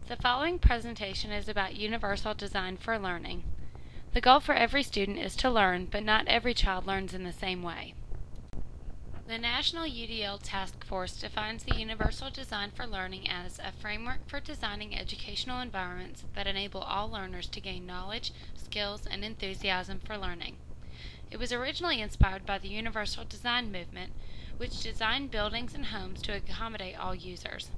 The following presentation is about universal design for learning. The goal for every student is to learn, but not every child learns in the same way. The National UDL Task Force defines the universal design for learning as a framework for designing educational environments that enable all learners to gain knowledge, skills, and enthusiasm for learning. It was originally inspired by the Universal Design movement, which designed buildings and homes to accommodate all users.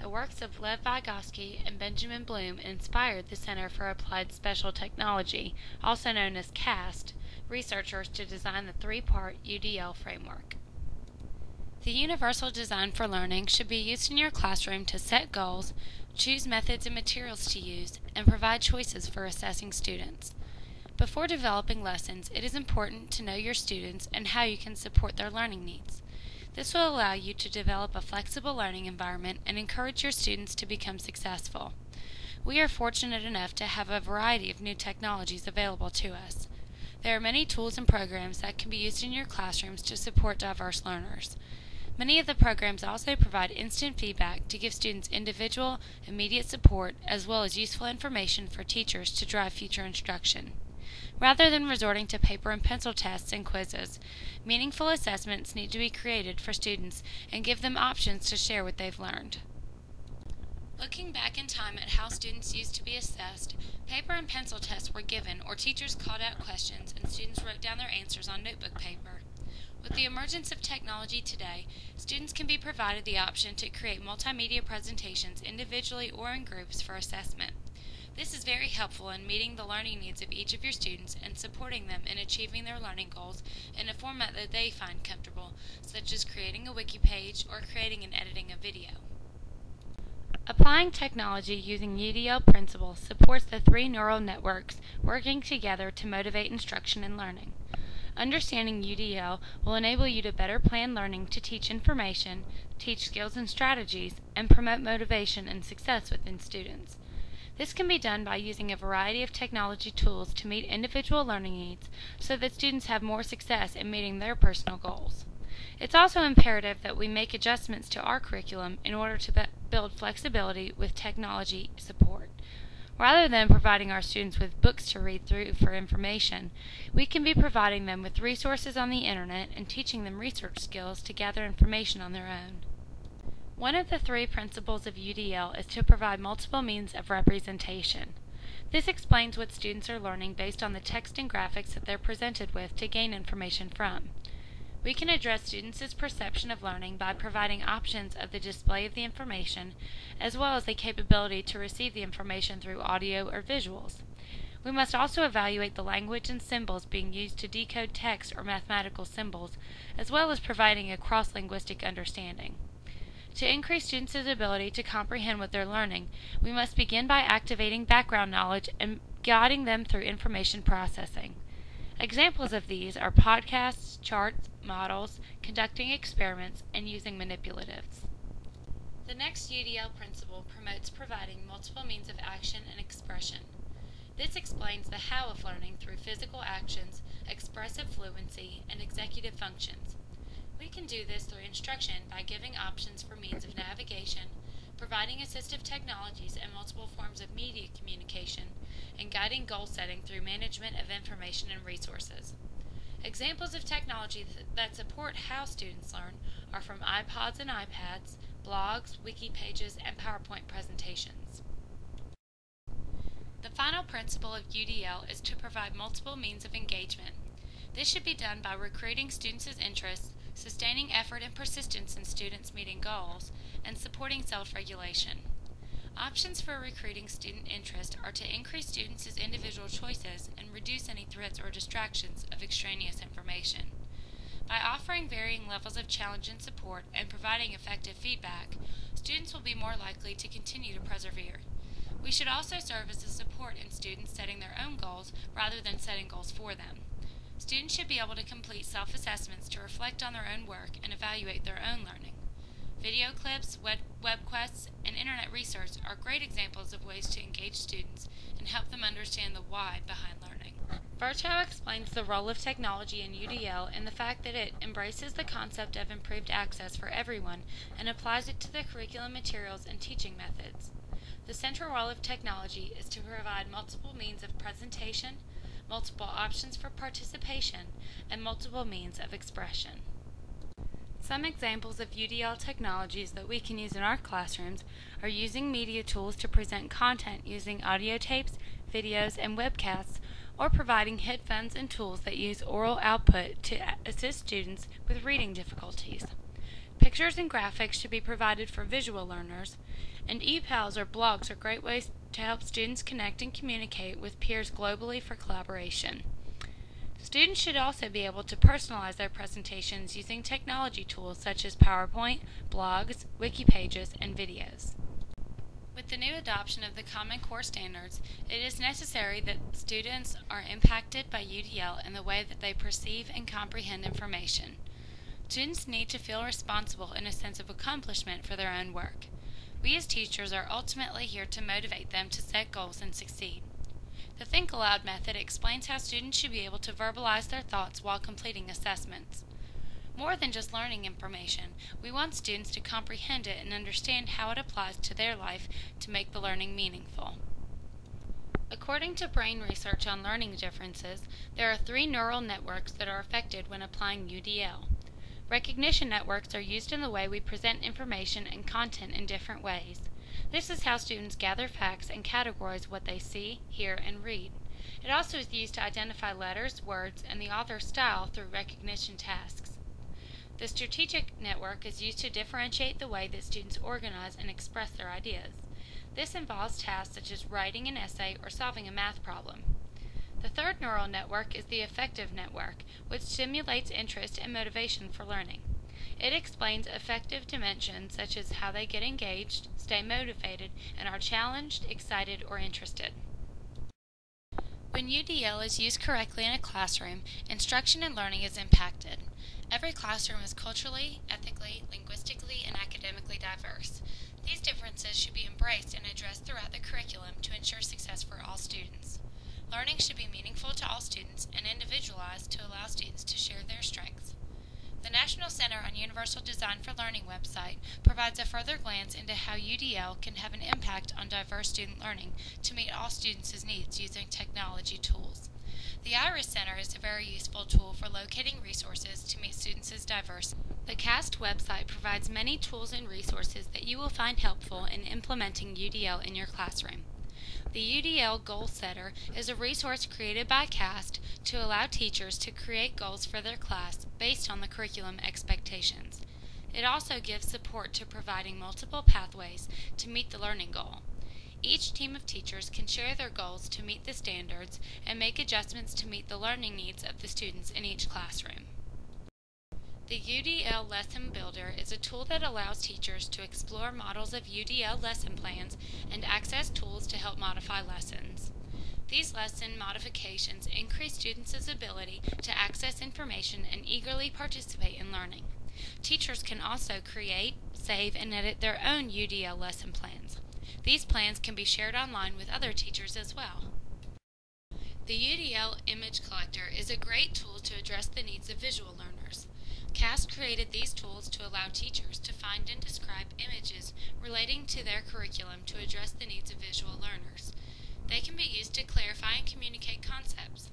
The works of Lev Vygotsky and Benjamin Bloom inspired the Center for Applied Special Technology, also known as CAST, researchers to design the three-part UDL framework. The universal design for learning should be used in your classroom to set goals, choose methods and materials to use, and provide choices for assessing students. Before developing lessons, it is important to know your students and how you can support their learning needs. This will allow you to develop a flexible learning environment and encourage your students to become successful. We are fortunate enough to have a variety of new technologies available to us. There are many tools and programs that can be used in your classrooms to support diverse learners. Many of the programs also provide instant feedback to give students individual, immediate support, as well as useful information for teachers to drive future instruction. Rather than resorting to paper and pencil tests and quizzes, meaningful assessments need to be created for students and give them options to share what they've learned. Looking back in time at how students used to be assessed, paper and pencil tests were given or teachers called out questions and students wrote down their answers on notebook paper. With the emergence of technology today, students can be provided the option to create multimedia presentations individually or in groups for assessment. This is very helpful in meeting the learning needs of each of your students and supporting them in achieving their learning goals in a format that they find comfortable, such as creating a wiki page or creating and editing a video. Applying technology using UDL principles supports the three neural networks working together to motivate instruction and learning. Understanding UDL will enable you to better plan learning to teach information, teach skills and strategies, and promote motivation and success within students. This can be done by using a variety of technology tools to meet individual learning needs so that students have more success in meeting their personal goals. It's also imperative that we make adjustments to our curriculum in order to build flexibility with technology support. Rather than providing our students with books to read through for information, we can be providing them with resources on the internet and teaching them research skills to gather information on their own. One of the three principles of UDL is to provide multiple means of representation. This explains what students are learning based on the text and graphics that they're presented with to gain information from. We can address students' perception of learning by providing options of the display of the information, as well as the capability to receive the information through audio or visuals. We must also evaluate the language and symbols being used to decode text or mathematical symbols, as well as providing a cross-linguistic understanding. To increase students' ability to comprehend what they're learning, we must begin by activating background knowledge and guiding them through information processing. Examples of these are podcasts, charts, models, conducting experiments, and using manipulatives. The next UDL principle promotes providing multiple means of action and expression. This explains the how of learning through physical actions, expressive fluency, and executive functions. We can do this through instruction by giving options for means of navigation, providing assistive technologies and multiple forms of media communication, and guiding goal setting through management of information and resources. Examples of technology that support how students learn are from iPods and iPads, blogs, wiki pages, and PowerPoint presentations. The final principle of UDL is to provide multiple means of engagement. This should be done by recruiting students' interests, sustaining effort and persistence in students meeting goals, and supporting self-regulation. Options for recruiting student interest are to increase students' individual choices and reduce any threats or distractions of extraneous information. By offering varying levels of challenge and support and providing effective feedback, students will be more likely to continue to persevere. We should also serve as a support in students setting their own goals rather than setting goals for them. Students should be able to complete self-assessments to reflect on their own work and evaluate their own learning. Video clips, web quests, and internet research are great examples of ways to engage students and help them understand the why behind learning. Virchow explains the role of technology in UDL and the fact that it embraces the concept of improved access for everyone and applies it to the curriculum materials and teaching methods. The central role of technology is to provide multiple means of presentation, multiple options for participation, and multiple means of expression. Some examples of UDL technologies that we can use in our classrooms are using media tools to present content using audio tapes, videos, and webcasts, or providing headphones and tools that use oral output to assist students with reading difficulties. Pictures and graphics should be provided for visual learners, and e-pals or blogs are great ways to help students connect and communicate with peers globally for collaboration. Students should also be able to personalize their presentations using technology tools such as PowerPoint, blogs, wiki pages, and videos. With the new adoption of the Common Core standards, it is necessary that students are impacted by UDL in the way that they perceive and comprehend information. Students need to feel responsible in a sense of accomplishment for their own work. We as teachers are ultimately here to motivate them to set goals and succeed. The Think Aloud method explains how students should be able to verbalize their thoughts while completing assessments. More than just learning information, we want students to comprehend it and understand how it applies to their life to make the learning meaningful. According to brain research on learning differences, there are 3 neural networks that are affected when applying UDL. Recognition networks are used in the way we present information and content in different ways. This is how students gather facts and categorize what they see, hear, and read. It also is used to identify letters, words, and the author's style through recognition tasks. The strategic network is used to differentiate the way that students organize and express their ideas. This involves tasks such as writing an essay or solving a math problem. The third neural network is the affective network, which stimulates interest and motivation for learning. It explains affective dimensions such as how they get engaged, stay motivated, and are challenged, excited, or interested. When UDL is used correctly in a classroom, instruction and learning is impacted. Every classroom is culturally, ethically, linguistically, and academically diverse. These differences should be embraced and addressed throughout the curriculum to ensure success for all students. Learning should be meaningful to all students and individualized to allow students to share their strengths. The National Center on Universal Design for Learning website provides a further glance into how UDL can have an impact on diverse student learning to meet all students' needs using technology tools. The IRIS Center is a very useful tool for locating resources to meet students' diverse needs. The CAST website provides many tools and resources that you will find helpful in implementing UDL in your classroom. The UDL Goal Setter is a resource created by CAST to allow teachers to create goals for their class based on the curriculum expectations. It also gives support to providing multiple pathways to meet the learning goal. Each team of teachers can share their goals to meet the standards and make adjustments to meet the learning needs of the students in each classroom. The UDL Lesson Builder is a tool that allows teachers to explore models of UDL lesson plans and access tools to help modify lessons. These lesson modifications increase students' ability to access information and eagerly participate in learning. Teachers can also create, save, and edit their own UDL lesson plans. These plans can be shared online with other teachers as well. The UDL Image Collector is a great tool to address the needs of visual learners. CAST created these tools to allow teachers to find and describe images relating to their curriculum to address the needs of visual learners. They can be used to clarify and communicate concepts.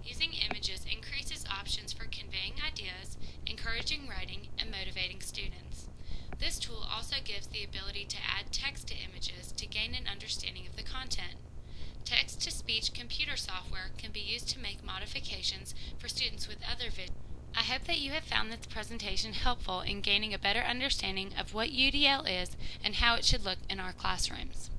Using images increases options for conveying ideas, encouraging writing, and motivating students. This tool also gives the ability to add text to images to gain an understanding of the content. Text-to-speech computer software can be used to make modifications for students with other visual. I hope that you have found this presentation helpful in gaining a better understanding of what UDL is and how it should look in our classrooms.